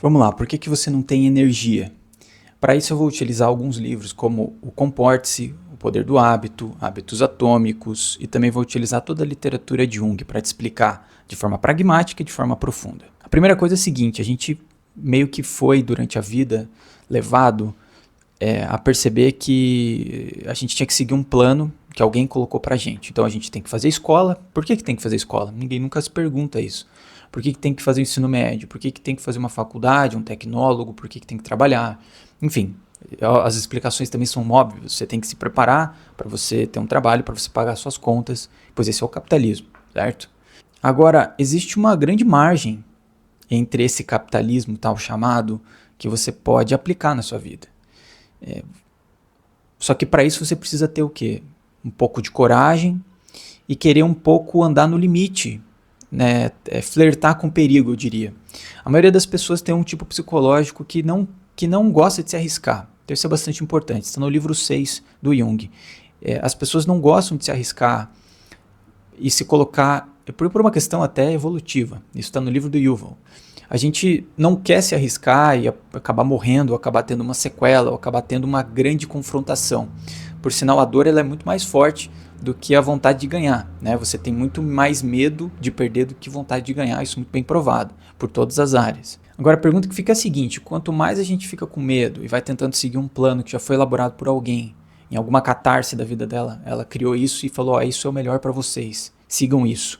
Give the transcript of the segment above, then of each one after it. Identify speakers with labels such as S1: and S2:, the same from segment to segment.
S1: Vamos lá, por que que você não tem energia? Para isso eu vou utilizar alguns livros como o Comporte-se, O Poder do Hábito, Hábitos Atômicos e também vou utilizar toda a literatura de Jung para te explicar de forma pragmática e de forma profunda. A primeira coisa é a seguinte, a gente meio que foi durante a vida levado a perceber que a gente tinha que seguir um plano que alguém colocou pra gente. Então a gente tem que fazer escola. Por que tem que fazer escola? Ninguém nunca se pergunta isso. Por que tem que fazer o ensino médio? Por que tem que fazer uma faculdade, um tecnólogo? Por que tem que trabalhar? Enfim, as explicações também são óbvias. Você tem que se preparar para você ter um trabalho, para você pagar suas contas, pois esse é o capitalismo, certo? Agora, existe uma grande margem entre esse capitalismo tal chamado que você pode aplicar na sua vida. Só que para isso você precisa ter o quê? Um pouco de coragem e querer um pouco andar no limite, né? Flertar com perigo, eu diria. A maioria das pessoas tem um tipo psicológico que não gosta de se arriscar. Então isso é bastante importante. Está no livro 6 do Jung. As pessoas não gostam de se arriscar e se colocar, por uma questão até evolutiva. Isso está no livro do Yuval. A gente não quer se arriscar e acabar morrendo, ou acabar tendo uma sequela, ou acabar tendo uma grande confrontação. Por sinal, a dor ela é muito mais forte do que a vontade de ganhar, né? Você tem muito mais medo de perder do que vontade de ganhar, isso é muito bem provado, por todas as áreas. Agora a pergunta que fica é a seguinte, quanto mais a gente fica com medo e vai tentando seguir um plano que já foi elaborado por alguém, em alguma catarse da vida dela, ela criou isso e falou, isso é o melhor para vocês, sigam isso.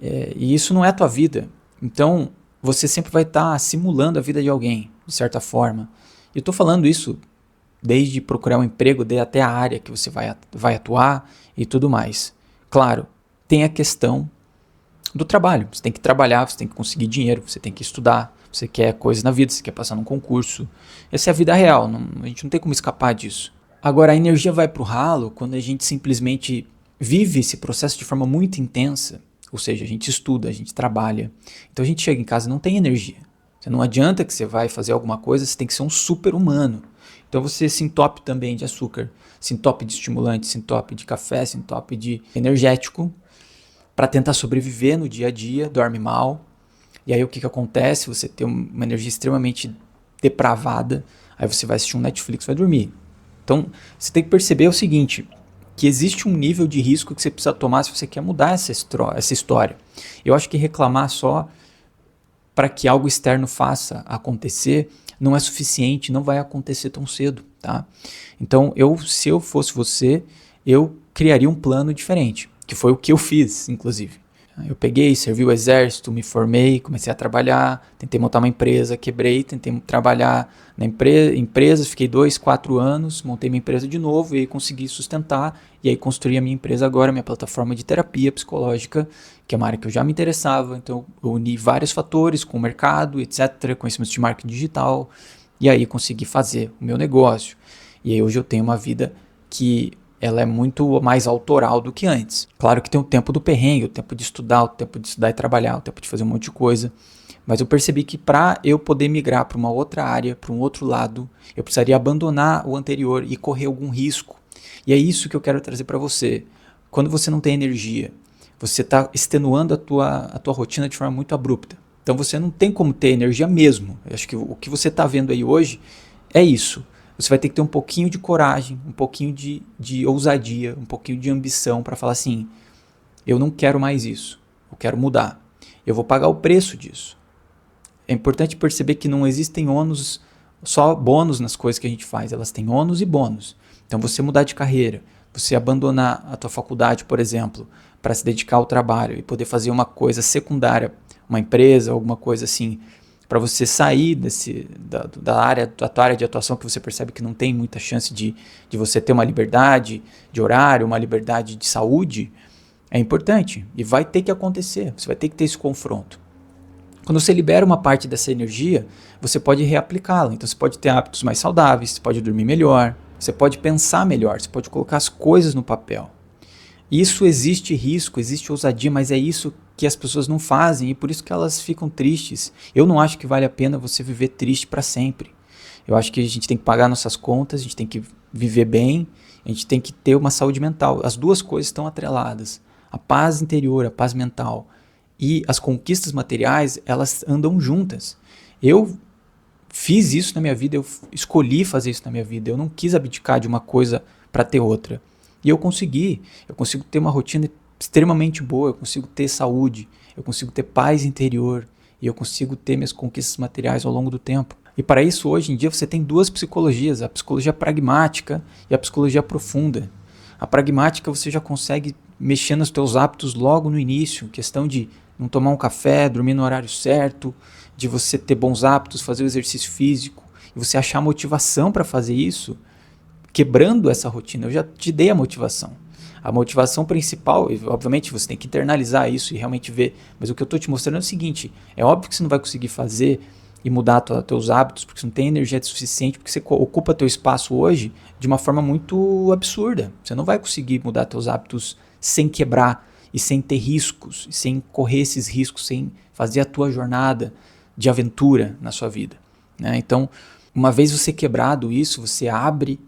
S1: E isso não é a tua vida, então você sempre vai estar simulando a vida de alguém, de certa forma. E eu estou falando isso desde procurar um emprego, até a área que você vai atuar e tudo mais. Claro, tem a questão do trabalho. Você tem que trabalhar, você tem que conseguir dinheiro, você tem que estudar, você quer coisas na vida, você quer passar num concurso. Essa é a vida real, a gente não tem como escapar disso. Agora, a energia vai para o ralo quando a gente simplesmente vive esse processo de forma muito intensa. Ou seja, a gente estuda, a gente trabalha. Então a gente chega em casa e não tem energia. Não adianta que você vai fazer alguma coisa, você tem que ser um super-humano. Então você se entope também de açúcar, se entope de estimulante, se entope de café, se entope de energético para tentar sobreviver no dia a dia, dorme mal. E aí o que acontece? Você tem uma energia extremamente depravada, aí você vai assistir um Netflix e vai dormir. Então você tem que perceber o seguinte, que existe um nível de risco que você precisa tomar se você quer mudar essa história. Eu acho que reclamar só para que algo externo faça acontecer não é suficiente, não vai acontecer tão cedo, tá? Então, se eu fosse você, eu criaria um plano diferente, que foi o que eu fiz, inclusive. Eu peguei, servi o exército, me formei, comecei a trabalhar, tentei montar uma empresa, quebrei, tentei trabalhar na empresa, fiquei 2, 4 anos, montei minha empresa de novo e aí consegui sustentar e aí construí a minha empresa agora, minha plataforma de terapia psicológica, que é uma área que eu já me interessava, então eu uni vários fatores com o mercado, etc, conhecimentos de marketing digital e aí consegui fazer o meu negócio. E aí hoje eu tenho uma vida que ela é muito mais autoral do que antes. Claro que tem o tempo do perrengue, o tempo de estudar e trabalhar, o tempo de fazer um monte de coisa. Mas eu percebi que para eu poder migrar para uma outra área, para um outro lado, eu precisaria abandonar o anterior e correr algum risco. E é isso que eu quero trazer para você. Quando você não tem energia, você está extenuando a tua rotina de forma muito abrupta. Então você não tem como ter energia mesmo. Eu acho que o que você está vendo aí hoje é isso. Você vai ter que ter um pouquinho de coragem, um pouquinho de ousadia, um pouquinho de ambição para falar assim, eu não quero mais isso, eu quero mudar, eu vou pagar o preço disso. É importante perceber que não existem ônus, só bônus nas coisas que a gente faz, elas têm ônus e bônus. Então você mudar de carreira, você abandonar a tua faculdade, por exemplo, para se dedicar ao trabalho e poder fazer uma coisa secundária, uma empresa, alguma coisa assim, para você sair da tua área de atuação que você percebe que não tem muita chance de você ter uma liberdade de horário, uma liberdade de saúde, é importante e vai ter que acontecer, você vai ter que ter esse confronto. Quando você libera uma parte dessa energia, você pode reaplicá-la, então você pode ter hábitos mais saudáveis, você pode dormir melhor, você pode pensar melhor, você pode colocar as coisas no papel. Isso existe risco, existe ousadia, mas é isso que as pessoas não fazem e por isso que elas ficam tristes. Eu não acho que vale a pena você viver triste para sempre. Eu acho que a gente tem que pagar nossas contas, a gente tem que viver bem, a gente tem que ter uma saúde mental. As duas coisas estão atreladas. A paz interior, a paz mental e as conquistas materiais, elas andam juntas. Eu fiz isso na minha vida, eu escolhi fazer isso na minha vida, eu não quis abdicar de uma coisa para ter outra. E eu consigo ter uma rotina extremamente boa, eu consigo ter saúde, eu consigo ter paz interior, e eu consigo ter minhas conquistas materiais ao longo do tempo. E para isso, hoje em dia, você tem duas psicologias, a psicologia pragmática e a psicologia profunda. A pragmática você já consegue mexer nos teus hábitos logo no início, questão de não tomar um café, dormir no horário certo, de você ter bons hábitos, fazer o exercício físico, e você achar motivação para fazer isso, quebrando essa rotina. Eu já te dei a motivação. A motivação principal, e obviamente você tem que internalizar isso e realmente ver, mas o que eu estou te mostrando é o seguinte, é óbvio que você não vai conseguir fazer e mudar teus hábitos, porque você não tem energia suficiente, porque você ocupa teu espaço hoje de uma forma muito absurda. Você não vai conseguir mudar teus hábitos sem quebrar e sem ter riscos, e sem correr esses riscos, sem fazer a tua jornada de aventura na sua vida, né? Então, uma vez você quebrado isso, você abre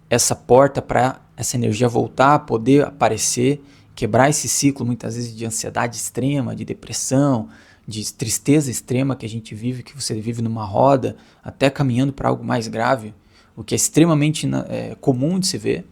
S1: essa porta para essa energia voltar a poder aparecer, quebrar esse ciclo muitas vezes de ansiedade extrema, de depressão, de tristeza extrema que a gente vive, que você vive numa roda, até caminhando para algo mais grave, o que é extremamente comum de se ver,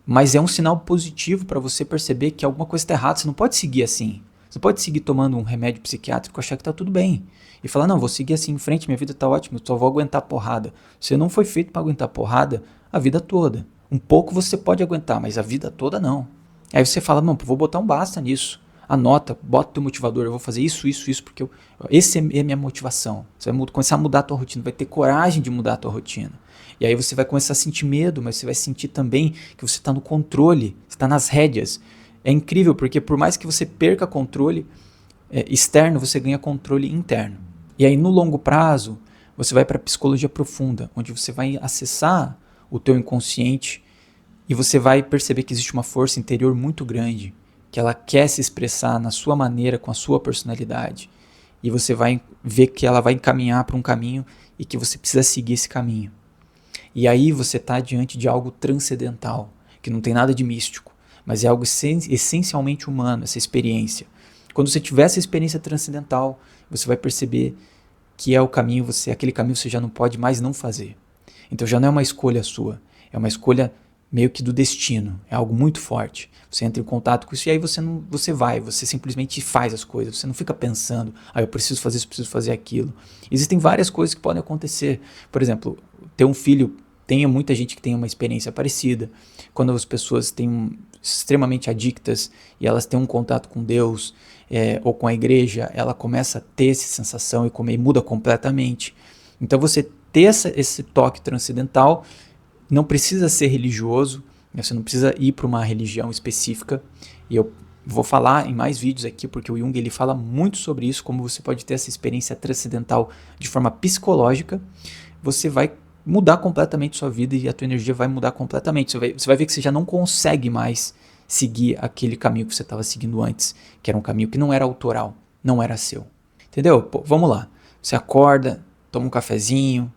S1: mas é um sinal positivo para você perceber que alguma coisa está errada. Você não pode seguir assim. Você não pode seguir tomando um remédio psiquiátrico e achar que está tudo bem. E falar, não, vou seguir assim em frente, minha vida está ótima, eu só vou aguentar porrada. Você não foi feito para aguentar porrada a vida toda. Um pouco você pode aguentar, mas a vida toda não. Aí você fala, não, vou botar um basta nisso. Anota, bota o teu motivador, eu vou fazer isso, porque esse é a minha motivação. Você vai começar a mudar a tua rotina, vai ter coragem de mudar a tua rotina. E aí você vai começar a sentir medo, mas você vai sentir também que você está no controle, está nas rédeas. É incrível, porque por mais que você perca controle externo, você ganha controle interno. E aí no longo prazo, você vai para a psicologia profunda, onde você vai acessar o teu inconsciente e você vai perceber que existe uma força interior muito grande, que ela quer se expressar na sua maneira, com a sua personalidade. E você vai ver que ela vai encaminhar para um caminho e que você precisa seguir esse caminho. E aí você está diante de algo transcendental, que não tem nada de místico, mas é algo essencialmente humano, essa experiência. Quando você tiver essa experiência transcendental, você vai perceber que é o caminho, aquele caminho você já não pode mais não fazer. Então já não é uma escolha sua, é uma escolha meio que do destino, é algo muito forte. Você entra em contato com isso e aí você simplesmente faz as coisas, você não fica pensando, eu preciso fazer isso, preciso fazer aquilo. Existem várias coisas que podem acontecer. Por exemplo, ter um filho, tem muita gente que tem uma experiência parecida. Quando as pessoas têm extremamente adictas e elas têm um contato com Deus ou com a igreja, ela começa a ter essa sensação e muda completamente. Então você ter esse toque transcendental não precisa ser religioso, você não precisa ir para uma religião específica, e eu vou falar em mais vídeos aqui, porque o Jung ele fala muito sobre isso, como você pode ter essa experiência transcendental de forma psicológica, você vai mudar completamente sua vida e a tua energia vai mudar completamente, você vai ver que você já não consegue mais seguir aquele caminho que você estava seguindo antes, que era um caminho que não era autoral, não era seu, entendeu? Pô, vamos lá, você acorda, toma um cafezinho,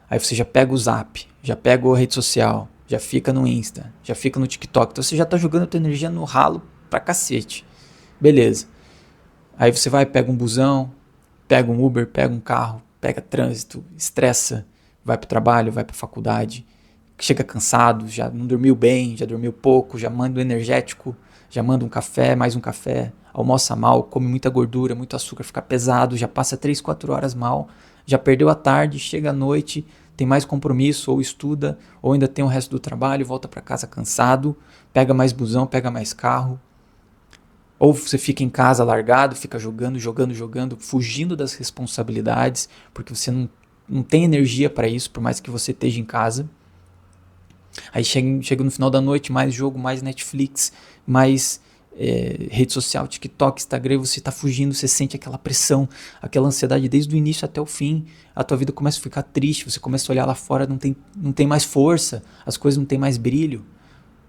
S1: aí você já pega o Zap, já pega a rede social, já fica no Insta, já fica no TikTok. Então você já tá jogando a tua energia no ralo pra cacete. Beleza. Aí você vai, pega um busão, pega um Uber, pega um carro, pega trânsito, estressa, vai pro trabalho, vai pra faculdade, chega cansado, já não dormiu bem, já dormiu pouco, já manda um energético, já manda um café, mais um café, almoça mal, come muita gordura, muito açúcar, fica pesado, já passa 3, 4 horas mal, já perdeu a tarde, chega à noite, tem mais compromisso, ou estuda, ou ainda tem o resto do trabalho, volta para casa cansado, pega mais busão, pega mais carro, ou você fica em casa largado, fica jogando, fugindo das responsabilidades, porque você não tem energia para isso, por mais que você esteja em casa. Aí chega no final da noite, mais jogo, mais Netflix, mais rede social, TikTok, Instagram, você está fugindo, você sente aquela pressão, aquela ansiedade desde o início até o fim, a tua vida começa a ficar triste, você começa a olhar lá fora, não tem mais força, as coisas não tem mais brilho,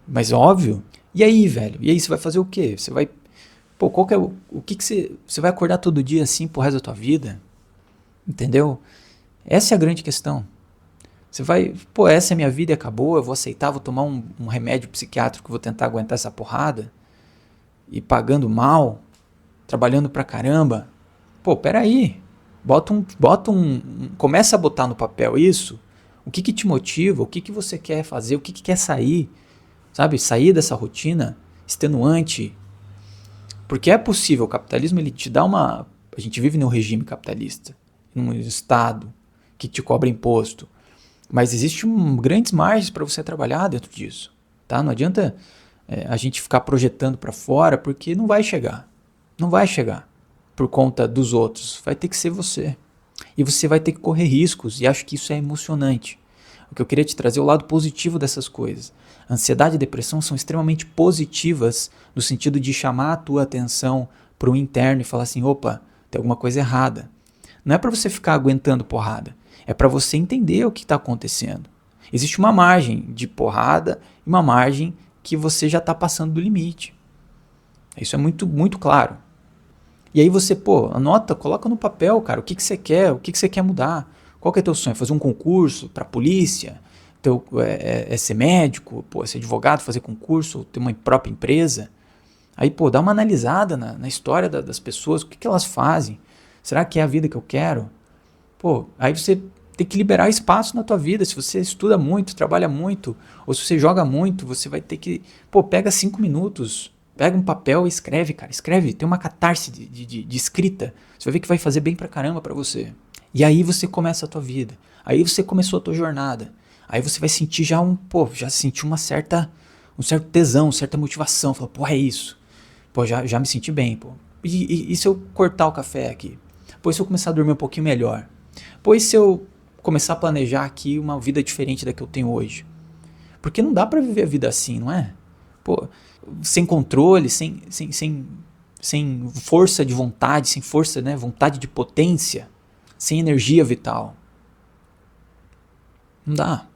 S1: mas óbvio, e aí velho, e aí você vai fazer o quê? Você vai, qual que é o que você vai acordar todo dia assim pro resto da tua vida? Entendeu? Essa é a grande questão. Você vai, essa é a minha vida e acabou, eu vou aceitar, vou tomar um remédio psiquiátrico, vou tentar aguentar essa porrada, e pagando mal, trabalhando pra caramba. Peraí. Começa a botar no papel isso, o que te motiva, o que você quer fazer, o que quer sair, sabe? Sair dessa rotina extenuante. Porque é possível, o capitalismo ele te dá uma... A gente vive num regime capitalista, num estado que te cobra imposto, mas existem grandes margens para você trabalhar dentro disso, tá? Não adianta a gente ficar projetando para fora, porque não vai chegar. Não vai chegar por conta dos outros. Vai ter que ser você. E você vai ter que correr riscos, e acho que isso é emocionante. O que eu queria te trazer é o lado positivo dessas coisas. Ansiedade e depressão são extremamente positivas no sentido de chamar a tua atenção para o interno e falar assim, opa, tem alguma coisa errada. Não é para você ficar aguentando porrada, é para você entender o que está acontecendo. Existe uma margem de porrada e uma margem que você já está passando do limite. Isso é muito, muito claro. E aí você, anota, coloca no papel, cara, o que você quer, o que você quer mudar. Qual que é teu sonho? Fazer um concurso para polícia? Ser médico? Ser advogado, fazer concurso? Ter uma própria empresa? Aí, dá uma analisada na história das pessoas, o que elas fazem. Será que é a vida que eu quero? Aí você tem que liberar espaço na tua vida. Se você estuda muito, trabalha muito, ou se você joga muito, você vai ter que... pega 5 minutos, pega um papel e escreve, cara. Escreve, tem uma catarse de escrita. Você vai ver que vai fazer bem pra caramba pra você. E aí você começa a tua vida. Aí você começou a tua jornada. Aí você vai sentir já sentiu um certo tesão, certa motivação. Fala, é isso. Já me senti bem, E se eu cortar o café aqui? E se eu começar a dormir um pouquinho melhor? E se eu começar a planejar aqui uma vida diferente da que eu tenho hoje? Porque não dá pra viver a vida assim, não é? Sem controle, sem força de vontade, sem força, né, vontade de potência, sem energia vital. Não dá.